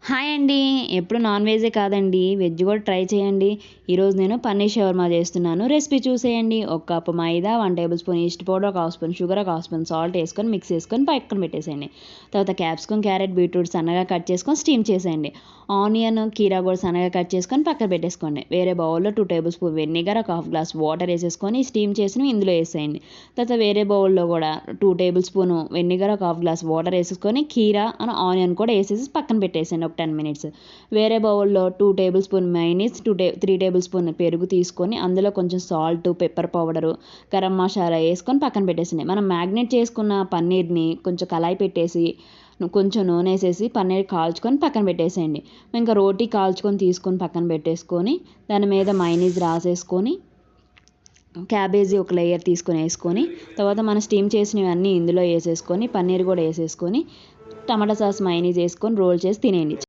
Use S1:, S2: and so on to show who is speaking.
S1: Hi అండి. ఎప్పుడు non వెజే కాదండి, వెజ్ కూడా ట్రై చేయండి. ఈరోజు నేను పన్నీర్ షవర్మా చేస్తున్నాను. రెసిపీ చూసేయండి. ఒక కప్పు మైదా, 1 టేబుల్ స్పూన్ ఈస్ట్ పౌడర్, ఒక హాఫ్ స్పూన్ షుగర్, ఒక హాఫ్ స్పూన్ సాల్ట్ వేసుకొని మిక్స్ చేసుకొని పక్కన పెట్టేసేయండి. తర్వాత క్యాప్సికమ్, క్యారెట్, బీట్రూట్ సన్నగా కట్ చేసుకొని స్టీమ్ చేసేయండి. ఆనియన్, కీరా కూడా సన్నగా కట్ చేసుకొని పక్కన పెట్టేసుకోండి. వేరే బౌల్లో 2 టేబుల్ స్పూన్ వెనిగర్, ఒక హాఫ్ గ్లాస్ వాటర్ వేసేసుకొని స్టీమ్ చేసినవి ఇందులో వేసేయండి. తర్వాత వేరే బౌల్లో కూడా 2 టేబుల్ స్పూన్ వెనిగర్, ఒక హాఫ్ గ్లాస్ వాటర్ వేసేసుకొని కీరా ఆనియన్ కూడా వేసేసి పక్కన పెట్టేసేయండి 10 మినిట్స్. వేరే బౌల్లో 2 table spoon mayonnaise, 3 table spoon పెరుగు తీసుకొని అందులో కొంచెం salt, pepper powder, garam masala వేసుకొని పక్కన పెట్టేసింది. మనం మ్యాగ్నేట్ చేసుకున్న పన్నీర్ని కొంచెం కళాయి పెట్టేసి కొంచెం నూనె వేసేసి పన్నీర్ కాల్చుకొని పక్కన పెట్టేసేయండి. ఇంకా రోటీ కాల్చుకొని తీసుకొని పక్కన పెట్టేసుకొని దాని మీద మైనీస్ రాసేసుకొని క్యాబేజీ ఒక లేయర్ తీసుకొని వేసుకొని తర్వాత మనం స్టీమ్ చేసినవన్నీ ఇందులో వేసేసుకొని పన్నీర్ కూడా వేసేసుకొని టమాటా సాస్ మైనీస్ వేసుకొని రోల్ చేసి తినేయండి.